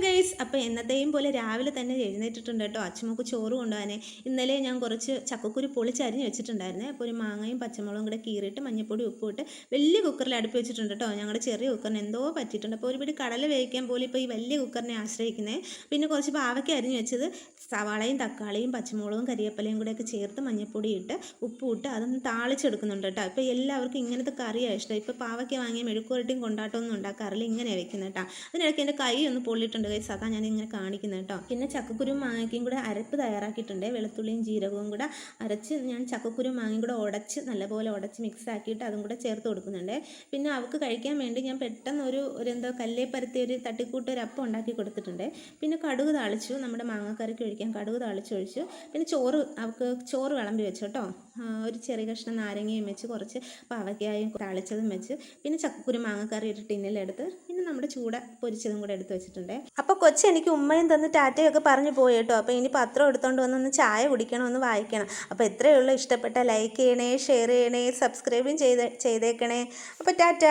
Guys, അപ്പോൾ എന്നത്തെയും പോലെ രാവിലെ തന്നെ എഴുന്നേറ്റിട്ടുണ്ട് കേട്ടോ. അച്ഛമ്മക്ക് ചോറ് കൊണ്ടുപോകാനേ. ഇന്നലെ ഞാൻ കുറച്ച് ചക്കക്കുരു പൊളിച്ചരിഞ്ഞ് വെച്ചിട്ടുണ്ടായിരുന്നേ. അപ്പോൾ ഒരു മാങ്ങയും പച്ചമുളകും കൂടെ കീറിയിട്ട് മഞ്ഞൾപ്പൊടി ഉപ്പ് ഇട്ട് വലിയ കുക്കറിൽ അടുപ്പ് വെച്ചിട്ടുണ്ട് കേട്ടോ. ഞങ്ങളുടെ ചെറിയ കുക്കറിന് എന്തോ പറ്റിയിട്ടുണ്ട്. അപ്പോൾ ഒരുപിടി കടല വേവിക്കാൻ പോലും ഇപ്പോൾ ഈ വലിയ കുക്കറിനെ ആശ്രയിക്കുന്നത്. പിന്നെ കുറച്ച് പാവയ്ക്ക അരിഞ്ഞ് വെച്ചത് സവാളയും തക്കാളിയും പച്ചമുളകും കരിവേപ്പിലയും കൂടെയൊക്കെ ചേർത്ത് മഞ്ഞൾപ്പൊടി ഇട്ട് ഉപ്പ് ഇട്ട് അതൊന്ന് താളിച്ചെടുക്കുന്നുണ്ട് കേട്ടോ. ഇപ്പോൾ എല്ലാവർക്കും ഇങ്ങനത്തെ കറിയാണ് ഇഷ്ടം. ഇപ്പോൾ പാവയ്ക്ക വാങ്ങിയ മെഴുക്കുവരട്ടിയും കൊണ്ടാട്ടമൊന്നും ഉണ്ടാക്കാറില്ല, ഇങ്ങനെയാണ് വെക്കുന്നത് കേട്ടോ. അതിനിടയ്ക്ക് എൻ്റെ കൈ ഒന്ന് പൊള്ളിയിട്ടുണ്ട് ഗൈസ്, അതാ ഞാൻ ഇങ്ങനെ കാണിക്കുന്നത് കേട്ടോ. പിന്നെ ചക്കക്കുരും മാങ്ങയ്ക്കും കൂടെ അരപ്പ് തയ്യാറാക്കിയിട്ടുണ്ട്. വെളുത്തുള്ളിയും ജീരകവും കൂടെ അരച്ച് ഞാൻ ചക്കക്കുരും മാങ്ങയും കൂടെ ഉടച്ച് നല്ലപോലെ ഉടച്ച് മിക്സ് ആക്കിയിട്ട് അതും കൂടെ ചേർത്ത് കൊടുക്കുന്നുണ്ട്. പിന്നെ അവൾക്ക് കഴിക്കാൻ വേണ്ടി ഞാൻ പെട്ടെന്ന് ഒരു എന്തോ കല്ലേ പരത്തി ഒരു തട്ടിക്കൂട്ട് ഒരു അപ്പം ഉണ്ടാക്കി കൊടുത്തിട്ടുണ്ട്. പിന്നെ കടുക് താളിച്ചു, നമ്മുടെ മാങ്ങക്കറിക്ക് ഒഴിക്കാൻ കടുക് താളിച്ചൊഴിച്ചു. പിന്നെ അവൾക്ക് ചോറ് വിളമ്പി വെച്ചു കേട്ടോ. ഒരു ചെറിയ കഷ്ണം നാരങ്ങയും വെച്ച് കുറച്ച് പാവയ്ക്കായും താളിച്ചതും വെച്ച് പിന്നെ ചക്കക്കുരു മാങ്ങക്കറി ഒരു ടിന്നിലെടുത്ത് പിന്നെ നമ്മുടെ ചൂട പൊരിച്ചതും കൂടെ എടുത്ത് വെച്ചിട്ടുണ്ട്. അപ്പോൾ കൊച്ചെനിക്ക് ഉമ്മയും തന്ന് ടാറ്റയൊക്കെ പറഞ്ഞു പോയി കേട്ടോ. അപ്പോൾ ഇനി പത്രം എടുത്തുകൊണ്ട് വന്നൊന്ന് ചായ കുടിക്കണം, ഒന്ന് വായിക്കണം. അപ്പോൾ എത്രയേ ഉള്ളൂ, ഇഷ്ടപ്പെട്ട ലൈക്ക് ചെയ്യണേ, ഷെയർ ചെയ്യണേ, സബ്സ്ക്രൈബും ചെയ്തേക്കണേ. അപ്പോൾ ടാറ്റ.